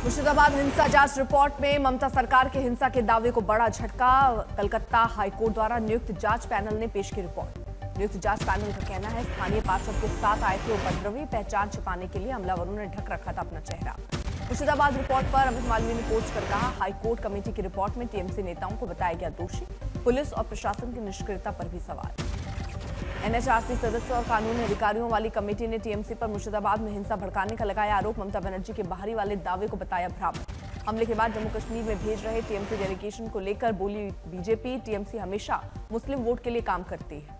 मुर्शिदाबाद हिंसा जांच रिपोर्ट में ममता सरकार के हिंसा के दावे को बड़ा झटका। कलकत्ता हाईकोर्ट द्वारा नियुक्त जांच पैनल ने पेश की रिपोर्ट। नियुक्त जांच पैनल का कहना है स्थानीय पार्षद के साथ आए थे उपद्रवी, पहचान छिपाने के लिए हमलावरों ने ढक रखा था अपना चेहरा। मुर्शिदाबाद रिपोर्ट पर अमित मालवीय ने पोस्ट कर कहा, हाईकोर्ट कमेटी की रिपोर्ट में टीएमसी नेताओं को बताया गया दोषी, पुलिस और प्रशासन की निष्क्रियता पर भी सवाल। एनएचआरसी सदस्य और कानूनी अधिकारियों वाली कमेटी ने टीएमसी पर मुर्शिदाबाद में हिंसा भड़काने का लगाया आरोप। ममता बनर्जी के बाहरी वाले दावे को बताया भ्रामक। हमले के बाद जम्मू कश्मीर में भेज रहे टीएमसी डेलीगेशन को लेकर बोली बीजेपी, टीएमसी हमेशा मुस्लिम वोट के लिए काम करती है।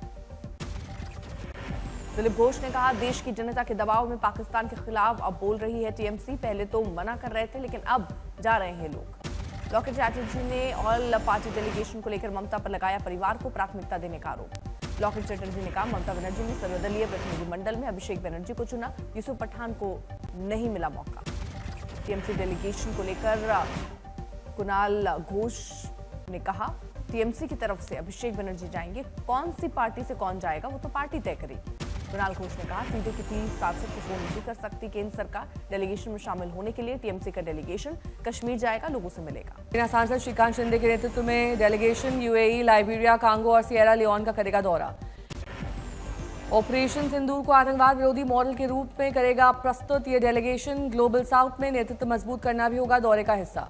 दिलीप घोष ने कहा, देश की जनता के दबाव में पाकिस्तान के खिलाफ अब बोल रही है टीएमसी। पहले तो मना कर रहे थे, लेकिन अब जा रहे हैं लोग। लॉकेट चैटर्जी ने ऑल पार्टी डेलीगेशन को लेकर ममता पर लगाया परिवार को प्राथमिकता देने का आरोप। लॉकेट चैटर्जी ने कहा, ममता बनर्जी ने सर्वदलीय प्रतिनिधिमंडल में अभिषेक बनर्जी को चुना, यूसुफ पठान को नहीं मिला मौका। टीएमसी डेलीगेशन को लेकर कुणाल घोष ने कहा, टीएमसी की तरफ से अभिषेक बनर्जी जाएंगे, कौन सी पार्टी से कौन जाएगा वो तो पार्टी तय करेगी। कुणाल घोष ने कहा, सीधे किसी सांसद को फोन नहीं कर सकती केंद्र सरकार। डेलीगेशन में शामिल होने के लिए टीएमसी का डेलीगेशन कश्मीर जाएगा, लोगों से मिलेगा। सांसद श्रीकांत शिंदे के नेतृत्व में डेलीगेशन यूएई, लाइबेरिया, कांगो और सिएरा लियोन का करेगा दौरा। ऑपरेशन सिंदूर को आतंकवाद विरोधी मॉडल के रूप में करेगा प्रस्तुत ये डेलीगेशन। ग्लोबल साउथ में नेतृत्व मजबूत करना भी होगा दौरे का हिस्सा।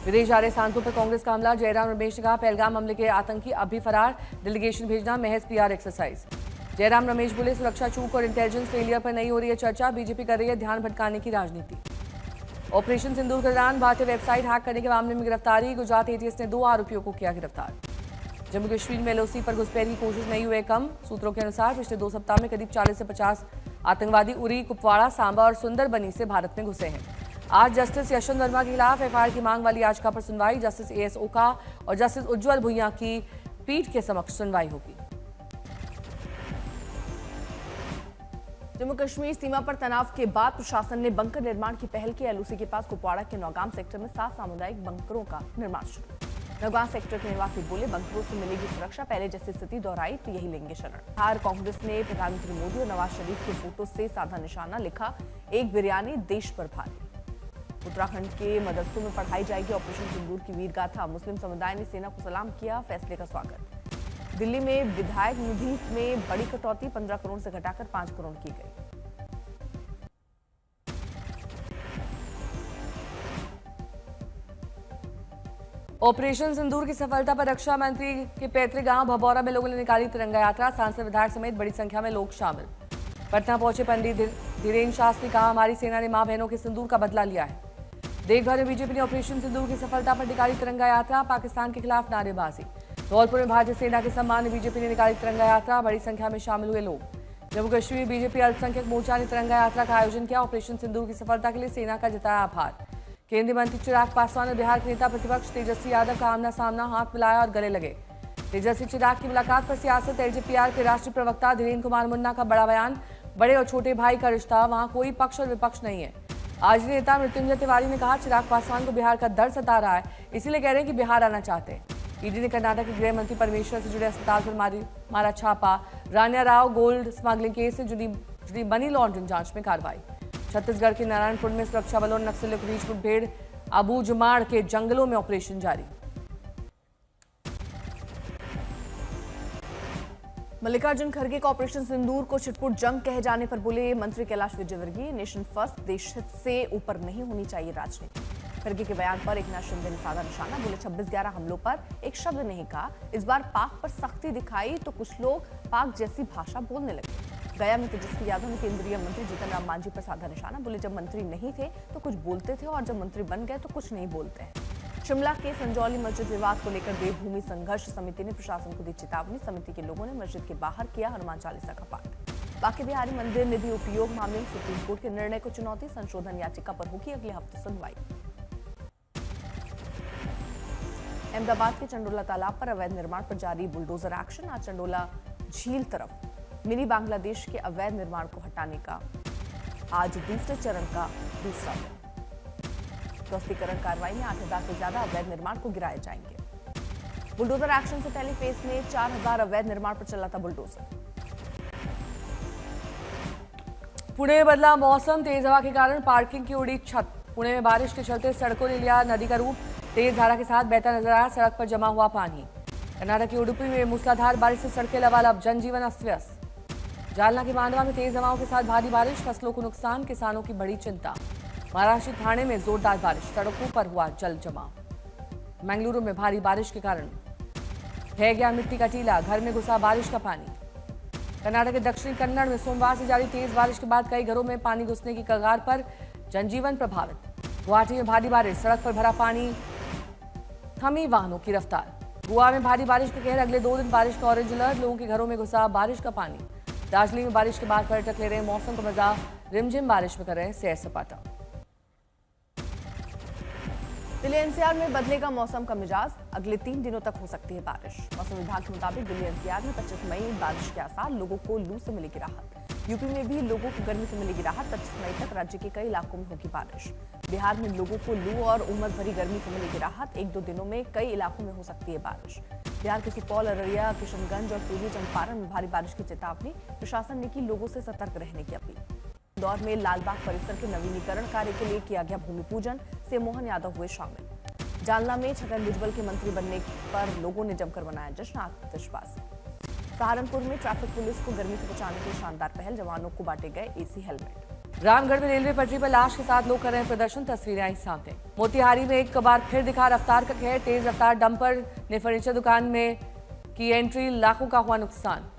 विदेश जा रहे सांसदों पर कांग्रेस का हमला। जयराम रमेश ने कहा, पहलगाम हमले के आतंकी अभी फरार, डेलीगेशन भेजना महज पीआर एक्सरसाइज। जयराम रमेश बोले, सुरक्षा चूक और इंटेलिजेंस फेलियर पर नहीं हो रही है चर्चा, बीजेपी कर रही है ध्यान भटकाने की राजनीति। ऑपरेशन सिंदूर के दौरान भारतीय वेबसाइट हैक करने के मामले में गिरफ्तारी। गुजरात एटीएस ने 2 आरोपियों को किया गिरफ्तार। जम्मू कश्मीर में एलओसी पर घुसपैठ की कोशिश नहीं हुए कम। सूत्रों के अनुसार पिछले 2 सप्ताह में करीब 40 से 50 आतंकवादी उरी, कुपवाड़ा, सांबा और सुंदरबनी से भारत में घुसे हैं। आज जस्टिस यशवंत वर्मा के खिलाफ एफआईआर की मांग वाली याचिका पर सुनवाई। जस्टिस एएस ओका और जस्टिस उज्जवल भुइयां की पीठ के समक्ष सुनवाई होगी। जम्मू कश्मीर सीमा पर तनाव के बाद प्रशासन ने बंकर निर्माण की पहल की। एलओसी के पास कुपवाड़ा के नौगाम सेक्टर में 7 सामुदायिक बंकरों का निर्माण शुरू। नौगाम सेक्टर के निवासी बोले, बंकरों से मिलेगी सुरक्षा, पहले जैसी स्थिति दोहराई तो यही लेंगे शरण। बिहार कांग्रेस ने प्रधानमंत्री मोदी और नवाज शरीफ के फोटो से साधा निशाना, लिखा, एक बिरयानी देश पर भारी। उत्तराखंड के मदरसों में पढ़ाई जाएगी ऑपरेशन सिंदूर की वीर गाथा। मुस्लिम समुदाय ने सेना को सलाम किया, फैसले का स्वागत। दिल्ली में विधायक निधि में बड़ी कटौती, 15 करोड़ से घटाकर 5 करोड़ की गई। ऑपरेशन सिंदूर की सफलता पर रक्षा मंत्री के पैतृक गांव भभौरा में लोगों ने निकाली तिरंगा यात्रा। सांसद, विधायक समेत बड़ी संख्या में लोग शामिल। पटना पहुंचे पंडित धीरेन्द्र शास्त्री, कहा, हमारी सेना ने मां बहनों के सिंदूर का बदला लिया है। देश भर में बीजेपी ने ऑपरेशन सिंदूर की सफलता पर निकाली तिरंगा यात्रा। पाकिस्तान के खिलाफ नारेबाजी। धौलपुर में भारतीय सेना के सम्मान में बीजेपी ने निकाली तिरंगा यात्रा, बड़ी संख्या में शामिल हुए लोग। जम्मू कश्मीर बीजेपी अल्पसंख्यक मोर्चा ने तिरंगा यात्रा का आयोजन किया। ऑपरेशन सिंदूर की सफलता के लिए सेना का जताया आभार। केंद्रीय मंत्री चिराग पासवान और बिहार के नेता प्रतिपक्ष तेजस्वी यादव का आमना सामना, हाथ मिलाया और गले लगे। तेजस्वी चिराग की मुलाकात पर सियासत। एलजेपीआर के राष्ट्रीय प्रवक्ता धीरेन्द्र कुमार मुन्ना का बड़ा बयान, बड़े और छोटे भाई का रिश्ता, वहां कोई पक्ष और विपक्ष नहीं है। आरजेडी नेता मृत्युंजय तिवारी ने कहा, चिराग पासवान को बिहार का दर्द सता रहा है, इसीलिए कह रहे हैं कि बिहार आना चाहते हैं। ईडी ने कर्नाटक के गृह मंत्री परमेश्वर से जुड़े अस्पताल पर मारा छापा। रानिया राव गोल्ड स्मगलिंग केस से जुड़ी मनी लॉन्ड्रिंग जांच में कार्रवाई। छत्तीसगढ़ के नारायणपुर में सुरक्षा बलों और नक्सलियों के बीच मुठभेड़। अबूजमाड़ के जंगलों में ऑपरेशन जारी। मल्लिकार्जुन खड़गे का ऑपरेशन सिंदूर को छिटपुट जंग कहे जाने पर बोले मंत्री कैलाश विजयवर्गीय, नेशन फर्स्ट, देश हित से ऊपर नहीं होनी चाहिए राजनीति। खड़गे के बयान पर एकनाथ शिंदे ने साधा निशाना, बोले 26/11 हमलों पर एक शब्द नहीं कहा। इस बार पाक पर सख्ती दिखाई तो कुछ लोग पाक जैसी भाषा बोलने लगे। गया में तेजस्वी यादव ने केंद्रीय मंत्री जीतन राम मांझी पर साधा निशाना, बोले जब मंत्री नहीं थे तो कुछ बोलते थे और जब मंत्री बन गए तो कुछ नहीं बोलते हैं। शिमला के संजौली मस्जिद विवाद को लेकर देवभूमि संघर्ष समिति ने प्रशासन को दी चेतावनी। समिति के लोगों ने मस्जिद के बाहर किया हनुमान चालीसा का पाठ। बांके बिहारी मंदिर निधि उपयोग मामले में सुप्रीम कोर्ट के निर्णय को चुनौती। संशोधन याचिका पर होगी अगले हफ्ते सुनवाई। अहमदाबाद के चंडोला तालाब पर अवैध निर्माण पर जारी बुलडोजर एक्शन। आज चंडोला झील तरफ मिनी बांग्लादेश के अवैध निर्माण को हटाने का आज दूसरे चरण का दूसरा दिन। ध्वस्तीकरण कार्रवाई में 8,000 से ज्यादा अवैध निर्माण को गिराए जाएंगे। बुलडोजर एक्शन से पहले फेज में 4,000 अवैध निर्माण पर चला था बुलडोजर। पुणे में बदला मौसम, तेज हवा के कारण पार्किंग की उड़ी छत। पुणे में बारिश के चलते सड़कों ने लिया नदी का रूप, तेज धारा के साथ बहता नजर आया, सड़क पर जमा हुआ पानी। कर्नाटक के उडुपी में मूसलाधार बारिश से सड़कें लबालब, जनजीवन अस्त व्यस्त। जालना के मांडवा में तेज हवाओं के साथ भारी बारिश, फसलों को नुकसान, किसानों की बड़ी चिंता। महाराष्ट्र थाने में जोरदार बारिश, सड़कों पर हुआ जल जमाव। मंगलुरु में भारी बारिश के कारण बह गया मिट्टी का टीला, घर में घुसा बारिश का पानी। कर्नाटक के दक्षिणी कन्नड़ में सोमवार से जारी तेज बारिश के बाद कई घरों में पानी घुसने की कगार पर, जनजीवन प्रभावित। गुवाहाटी में भारी बारिश, सड़क पर भरा पानी, थमी वाहनों की रफ्तार। गोवा में भारी बारिश का कहर, अगले 2 दिन बारिश का ऑरेंज अलर्ट, लोगों के घरों में घुसा बारिश का पानी। दार्जिलिंग में बारिश के बाद पर्यटक ले रहे मौसम का मजा, रिमझिम बारिश में कर रहे सैर सपाटा। दिल्ली एनसीआर में बदलेगा मौसम का मिजाज, अगले 3 दिनों तक हो सकती है बारिश। मौसम विभाग के मुताबिक दिल्ली एनसीआर में 25 मई बारिश के आसार, लोगों को लू से मिलेगी राहत। यूपी में भी लोगों को गर्मी से मिलेगी राहत, 25 मई तक राज्य के कई इलाकों में होगी बारिश। बिहार में लोगों को लू और उमस भरी गर्मी से मिलेगी राहत, 1-2 दिनों में कई इलाकों में हो सकती है बारिश। बिहार के सुपौल, अररिया, किशनगंज और पूर्वी चंपारण में भारी बारिश की चेतावनी, प्रशासन ने की लोगों से सतर्क रहने की अपील। इंदौर में लालबाग परिसर के नवीनीकरण कार्य के लिए किया गया भूमि पूजन, सीएम मोहन यादव हुए शामिल। जालना में छगन भुजबल के मंत्री बनने पर लोगों ने जमकर मनाया जश्न, आतिशबाजी। सहारनपुर में ट्रैफिक पुलिस को गर्मी से बचाने के शानदार पहल, जवानों को बांटे गए एसी हेलमेट। रामगढ़ में रेलवे पटरी पर लाश के साथ लोग कर रहे हैं प्रदर्शन, तस्वीरें आई सामने। मोतिहारी में एक बार फिर दिखा रफ्तार का कहर, तेज रफ्तार डंपर ने फर्नीचर दुकान में की एंट्री, लाखों का हुआ नुकसान।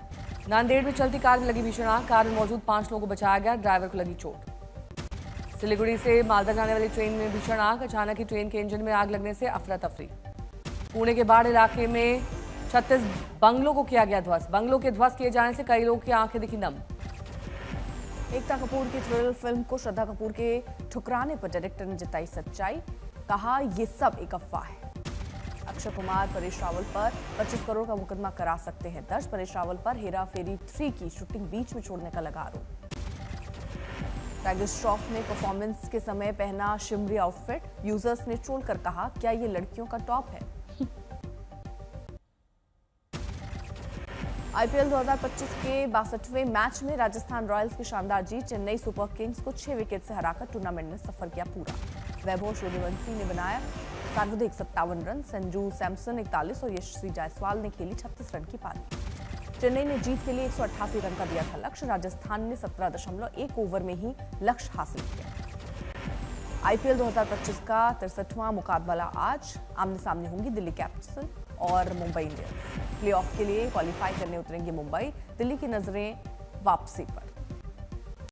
नांदेड़ में चलती कार में लगी भीषण आग, कार में मौजूद 5 लोगों को बचाया गया, ड्राइवर को लगी चोट। सिलीगुड़ी से मालदा जाने वाली ट्रेन में भीषण आग, अचानक ही ट्रेन के इंजन में आग लगने से अफरा तफरी। पुणे के बाढ़ इलाके में 36 बंगलों को किया गया ध्वस्त, बंगलों के ध्वस्त किए जाने से कई लोगों की आंखें दिखी नम। एकता कपूर की थ्रिलर फिल्म को श्रद्धा कपूर के ठुकराने पर डायरेक्टर ने जताई सच्चाई, कहा ये सब एक अफवाह है। अक्षय कुमार परेश रावल पर 25 करोड़ का मुकदमा करा सकते हैं दर्ज, परेश रावल पर हेरा फेरी 3 की शूटिंग बीच में छोड़ने का लगा आरोप। टाइगर श्रॉफ ने परफॉर्मेंस के समय पहना शिमरी आउटफिट, यूजर्स ने ट्रोल कर कहा क्या ये लड़कियों का टॉप है। आईपीएल 2025 के 62वें मैच में राजस्थान रॉयल्स की शानदार जीत, चेन्नई सुपर किंग्स को 6 विकेट से हराकर टूर्नामेंट में सफर किया पूरा। वैभव सूर्यवंशी ने बनाया सर्वाधिक 57 रन, संजू सैमसन 41 और यशस्वी जायसवाल ने खेली 36 रन की पारी। चेन्नई ने जीत के लिए 188 रन का दिया था लक्ष्य, राजस्थान ने 17.1 ओवर में ही लक्ष्य हासिल किया। आईपीएल 2025 का 63वां मुकाबला आज, आमने सामने होंगी दिल्ली कैपिटल और मुंबई इंडियंस। प्लेऑफ के लिए क्वालिफाई करने उतरेंगे मुंबई, दिल्ली की नजरें वापसी पर।